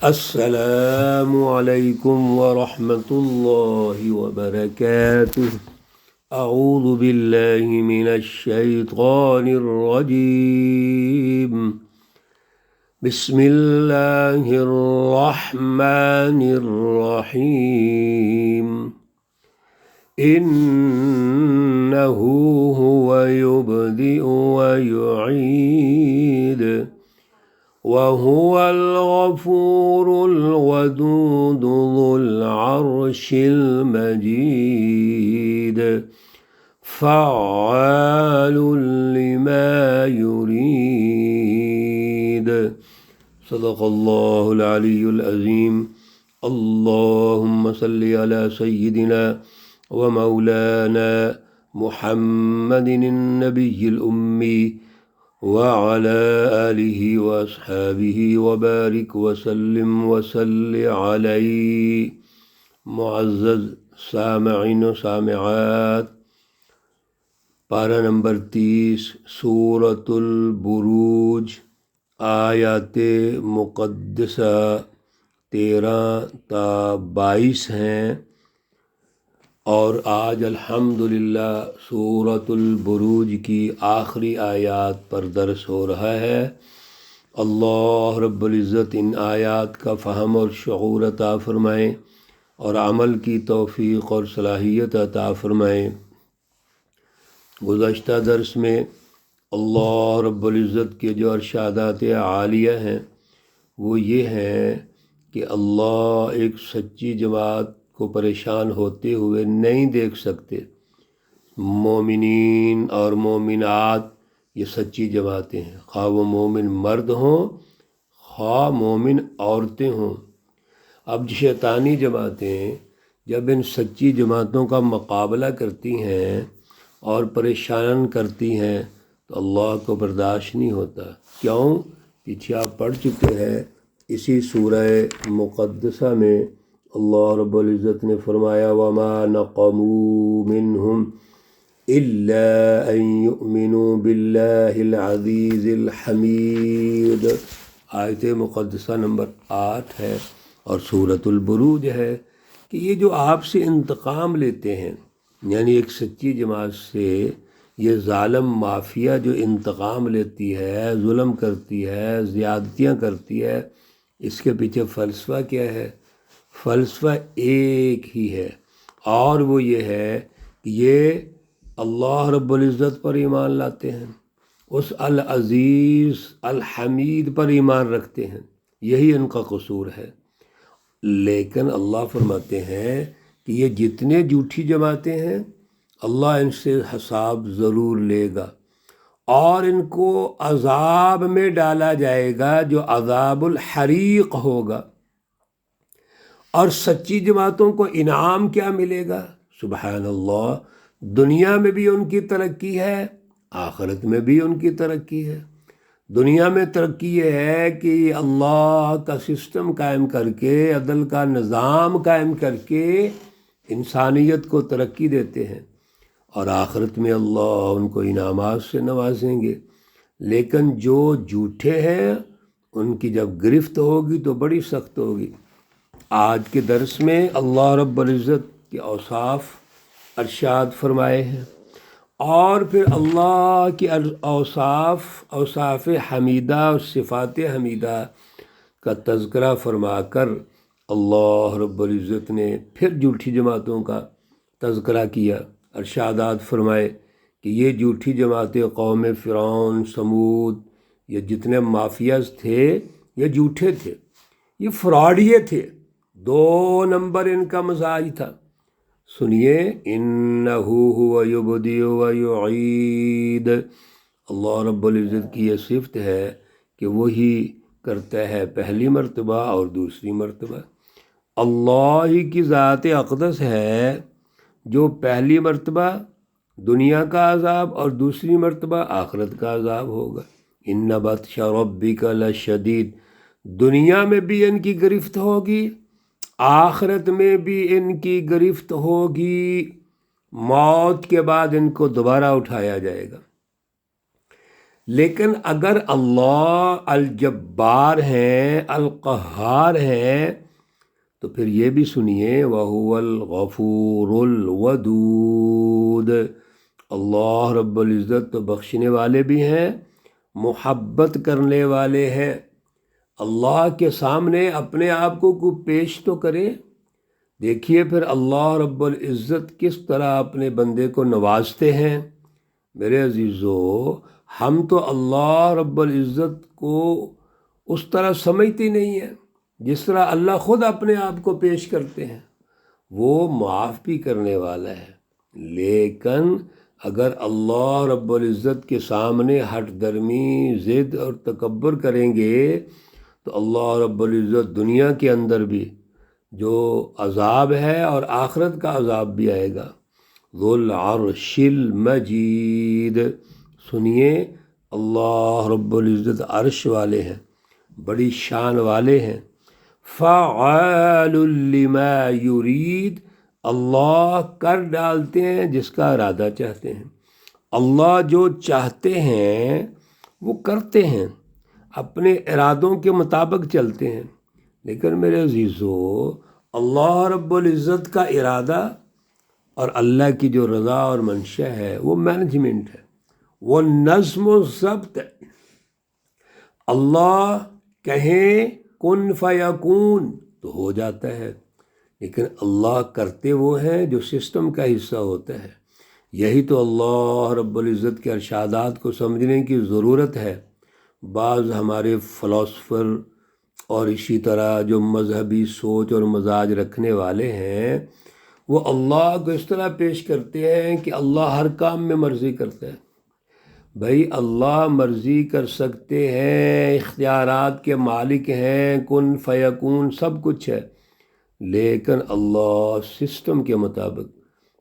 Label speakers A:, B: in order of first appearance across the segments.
A: السلام علیکم ورحمۃ اللہ وبرکاتہ۔ اعوذ باللہ من الشیطان الرجیم، بسم اللہ الرحمن الرحیم۔ انہ هو یبدئ ویعید وهو الغفور الودود ذو العرش المجيد فعال لما يريد۔ صدق اللہ العلی العظیم۔ اللہم صلی علی سیدنا ومولانا محمد النبی الأمی وعلى آلہ واصحابہ وبارک وسلم وصل علیہ۔ معزز سامعین و سامعات، پارہ نمبر 30 سورۃ البروج، آیات مقدسہ 13 تا 22 ہیں، اور آج الحمدللہ سورۃ البروج کی آخری آیات پر درس ہو رہا ہے۔ اللہ رب العزت ان آیات کا فہم اور شعور عطا فرمائیں اور عمل کی توفیق اور صلاحیت عطا فرمائیں۔ گزشتہ درس میں اللہ رب العزت کے جو ارشادات عالیہ ہیں وہ یہ ہیں کہ اللہ ایک سچی جماعت کو پریشان ہوتے ہوئے نہیں دیکھ سکتے۔ مومنین اور مومنات یہ سچی جماعتیں ہیں، خواہ وہ مومن مرد ہوں خواہ مومن عورتیں ہوں۔ اب شیطانی جماعتیں جب ان سچی جماعتوں کا مقابلہ کرتی ہیں اور پریشان کرتی ہیں تو اللہ کو برداشت نہیں ہوتا۔ کیوں؟ پیچھے آپ پڑھ چکے ہیں اسی سورہ مقدسہ میں اللہ رب العزت نے فرمایا وَمَا نَقَمُوا مِنْهُمْ إِلَّا أَن يُؤْمِنُوا بِاللَّهِ الْعَزِيزِ الْحَمِيدِ۔ آیت مقدسہ نمبر 8 ہے اور سورۃ البروج ہے کہ یہ جو آپ سے انتقام لیتے ہیں، یعنی ایک سچی جماعت سے یہ ظالم مافیا جو انتقام لیتی ہے، ظلم کرتی ہے، زیادتیاں کرتی ہے، اس کے پیچھے فلسفہ کیا ہے؟ فلسفہ ایک ہی ہے، اور وہ یہ ہے کہ یہ اللہ رب العزت پر ایمان لاتے ہیں، اس العزیز الحمید پر ایمان رکھتے ہیں، یہی ان کا قصور ہے۔ لیکن اللہ فرماتے ہیں کہ یہ جتنے جھوٹی جماعتیں ہیں اللہ ان سے حساب ضرور لے گا، اور ان کو عذاب میں ڈالا جائے گا جو عذاب الحریق ہوگا۔ اور سچی جماعتوں کو انعام کیا ملے گا؟ سبحان اللہ، دنیا میں بھی ان کی ترقی ہے، آخرت میں بھی ان کی ترقی ہے۔ دنیا میں ترقی یہ ہے کہ اللہ کا سسٹم قائم کر کے، عدل کا نظام قائم کر کے انسانیت کو ترقی دیتے ہیں، اور آخرت میں اللہ ان کو انعامات سے نوازیں گے۔ لیکن جو جھوٹے ہیں ان کی جب گرفت ہوگی تو بڑی سخت ہوگی۔ آج کے درس میں اللہ رب العزت کے اوصاف ارشاد فرمائے ہیں، اور پھر اللہ کے اوصاف حمیدہ اور صفات حمیدہ کا تذکرہ فرما کر اللہ رب العزت نے پھر جھوٹی جماعتوں کا تذکرہ کیا۔ ارشادات فرمائے کہ یہ جھوٹی جماعتیں قوم فرعون، سمود، یہ جتنے مافیاز تھے یہ جھوٹے تھے، یہ فراڈیے تھے، 2 نمبر ان کا مزاج تھا۔ سنیے، انہ هو یبدئ ویعید، اللہ رب العزت کی یہ صفت ہے کہ وہی کرتا ہے پہلی مرتبہ اور دوسری مرتبہ۔ اللہ ہی کی ذات اقدس ہے جو پہلی مرتبہ دنیا کا عذاب اور دوسری مرتبہ آخرت کا عذاب ہوگا۔ ان بطش ربک لشدید، دنیا میں بھی ان کی گرفت ہوگی، آخرت میں بھی ان کی گرفت ہوگی، موت کے بعد ان کو دوبارہ اٹھایا جائے گا۔ لیکن اگر اللہ الجبار ہیں، القہار ہیں، تو پھر یہ بھی سنیے وَهُوَ الْغَفُورُ الْوَدُودُ، اللہ رب العزت تو بخشنے والے بھی ہیں، محبت کرنے والے ہیں۔ اللہ کے سامنے اپنے آپ کو پیش تو کرے۔ دیکھیے پھر اللہ رب العزت کس طرح اپنے بندے کو نوازتے ہیں۔ میرے عزیزو، ہم تو اللہ رب العزت کو اس طرح سمجھتے نہیں ہیں جس طرح اللہ خود اپنے آپ کو پیش کرتے ہیں۔ وہ معاف بھی کرنے والا ہے، لیکن اگر اللہ رب العزت کے سامنے ہٹ درمی، ضد اور تکبر کریں گے تو اللہ رب العزت دنیا کے اندر بھی جو عذاب ہے اور آخرت کا عذاب بھی آئے گا۔ ذو العرش المجید، سنیے اللہ رب العزت عرش والے ہیں، بڑی شان والے ہیں۔ فعال لما یرید، اللہ کر ڈالتے ہیں جس کا ارادہ چاہتے ہیں۔ اللہ جو چاہتے ہیں وہ کرتے ہیں، اپنے ارادوں کے مطابق چلتے ہیں۔ لیکن میرے عزیزو، اللہ رب العزت کا ارادہ اور اللہ کی جو رضا اور منشا ہے وہ مینجمنٹ ہے، وہ نظم و ضبط ہے۔ اللہ کہیں کن فیکون تو ہو جاتا ہے، لیکن اللہ کرتے وہ ہیں جو سسٹم کا حصہ ہوتا ہے۔ یہی تو اللہ رب العزت کے ارشادات کو سمجھنے کی ضرورت ہے۔ بعض ہمارے فلاسفر اور اسی طرح جو مذہبی سوچ اور مزاج رکھنے والے ہیں، وہ اللہ کو اس طرح پیش کرتے ہیں کہ اللہ ہر کام میں مرضی کرتا ہے۔ بھائی اللہ مرضی کر سکتے ہیں، اختیارات کے مالک ہیں، کن فیکون سب کچھ ہے، لیکن اللہ سسٹم کے مطابق۔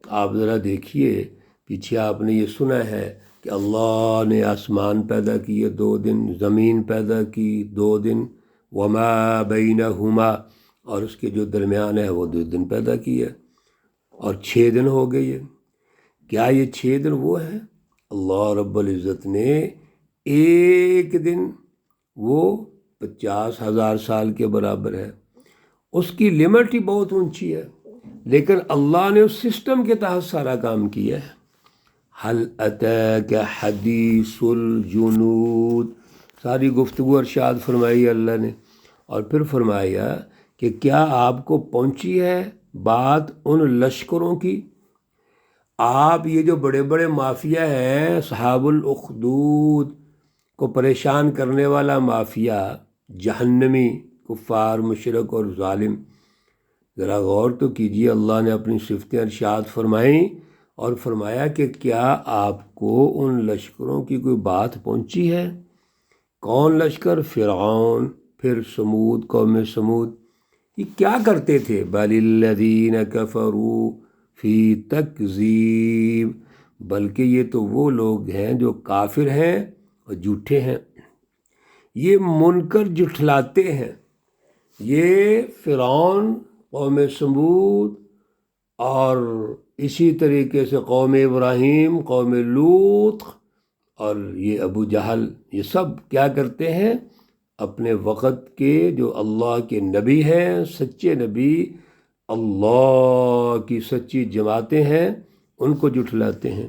A: آپ ذرا دیکھیے، پیچھے آپ نے یہ سنا ہے کہ اللہ نے آسمان پیدا کیے 2 دن، زمین پیدا کی 2 دن، وما بینہما، اور اس کے جو درمیان ہے وہ 2 دن پیدا کیے، اور 6 دن ہو گئے۔ کیا یہ 6 دن وہ ہیں؟ اللہ رب العزت نے ایک دن وہ 50,000 سال کے برابر ہے، اس کی لمٹ ہی بہت اونچی ہے، لیکن اللہ نے اس سسٹم کے تحت سارا کام کیا ہے۔ حل اتاک حدیث الجنود، ساری گفتگو ارشاد فرمائی اللہ نے، اور پھر فرمایا کہ کیا آپ کو پہنچی ہے بات ان لشکروں کی؟ آپ یہ جو بڑے بڑے مافیا ہیں، اصحاب الاخدود کو پریشان کرنے والا مافیا، جہنمی، کفار، مشرک اور ظالم، ذرا غور تو کیجیے۔ اللہ نے اپنی صفتیں ارشاد فرمائیں اور فرمایا کہ کیا آپ کو ان لشکروں کی کوئی بات پہنچی ہے؟ کون لشکر؟ فرعون، پھر سمود، قوم سمود۔ یہ کیا کرتے تھے؟ بل الذین کفروا فی تکذیب، بلکہ یہ تو وہ لوگ ہیں جو کافر ہیں اور جھوٹے ہیں، یہ منکر جھٹلاتے ہیں۔ یہ فرعون، قوم سمود، اور اسی طریقے سے قوم ابراہیم، قوم لوط، اور یہ ابو جہل، یہ سب کیا کرتے ہیں؟ اپنے وقت کے جو اللہ کے نبی ہیں، سچے نبی، اللہ کی سچی جماعتیں ہیں، ان کو جھٹلاتے ہیں۔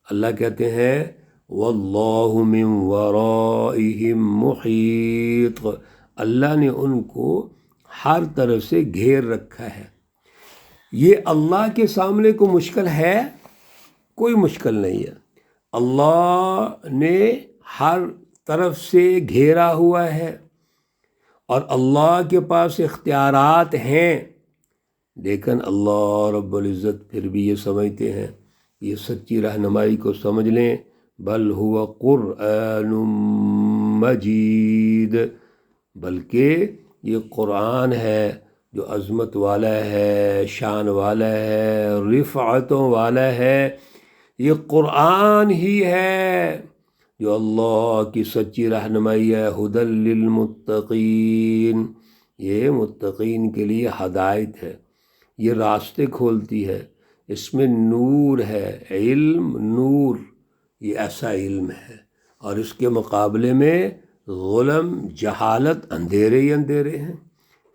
A: اللہ کہتے ہیں واللہ من ورائہم محیط، اللہ نے ان کو ہر طرف سے گھیر رکھا ہے۔ یہ اللہ کے سامنے کو مشکل ہے؟ کوئی مشکل نہیں ہے۔ اللہ نے ہر طرف سے گھیرا ہوا ہے، اور اللہ کے پاس اختیارات ہیں، لیکن اللہ رب العزت پھر بھی یہ سمجھتے ہیں، یہ سچی رہنمائی کو سمجھ لیں، بل ہوا قرآن مجید، بلکہ یہ قرآن ہے جو عظمت والا ہے، شان والا ہے، رفعتوں والا ہے۔ یہ قرآن ہی ہے جو اللہ کی سچی رہنمائی ہے، ھدی للمتقین، یہ متقین کے لیے ہدایت ہے، یہ راستے کھولتی ہے، اس میں نور ہے، علم نور، یہ ایسا علم ہے۔ اور اس کے مقابلے میں ظلم، جہالت، اندھیرے ہی اندھیرے ہیں۔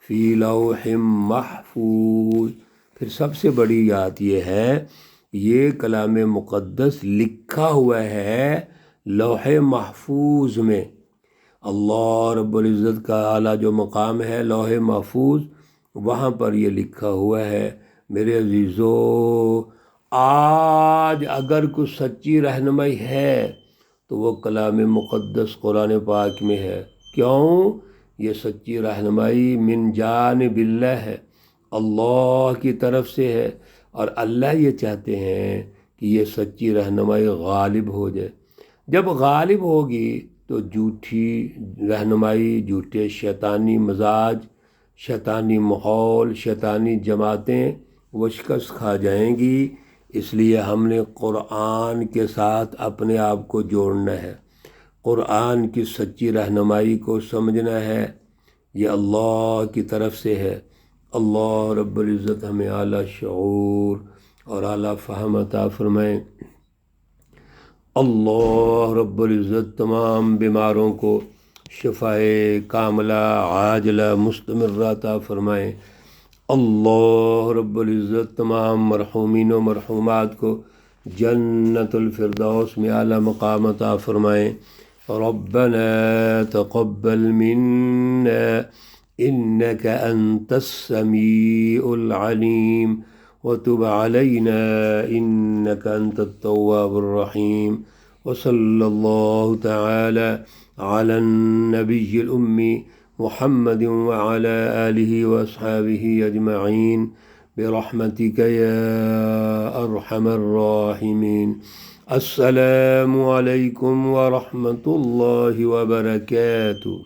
A: فی لوح محفوظ، پھر سب سے بڑی بات یہ ہے، یہ کلام مقدس لکھا ہوا ہے لوح محفوظ میں۔ اللہ رب العزت کا اعلیٰ جو مقام ہے لوح محفوظ، وہاں پر یہ لکھا ہوا ہے۔ میرے عزیزو، آج اگر کچھ سچی رہنمائی ہے تو وہ کلام مقدس قرآن پاک میں ہے۔ کیوں؟ یہ سچی رہنمائی من جانب اللہ ہے، اللہ کی طرف سے ہے، اور اللہ یہ چاہتے ہیں کہ یہ سچی رہنمائی غالب ہو جائے۔ جب غالب ہوگی تو جھوٹی رہنمائی، جھوٹے شیطانی مزاج، شیطانی ماحول، شیطانی جماعتیں وہ شکست کھا جائیں گی۔ اس لیے ہم نے قرآن کے ساتھ اپنے آپ کو جوڑنا ہے، قرآن کی سچی رہنمائی کو سمجھنا ہے، یہ اللہ کی طرف سے ہے۔ اللہ رب العزت ہمیں اعلیٰ شعور اور اعلیٰ فہم عطا فرمائیں۔ اللہ رب العزت تمام بیماروں کو شفائے کاملہ عاجلہ مستمرہ عطا فرمائیں۔ اللہ رب العزت تمام مرحومین و مرحومات کو جنت الفردوس میں اعلیٰ مقام عطا فرمائیں۔ ربنا تقبل منا إنك أنت السميع العليم وتب علينا إنك أنت التواب الرحيم، وصلى الله تعالى على النبي الأمي محمد وعلى آله وأصحابه أجمعين برحمتك يا أرحم الراحمين۔ السلام عليكم ورحمة الله وبركاته۔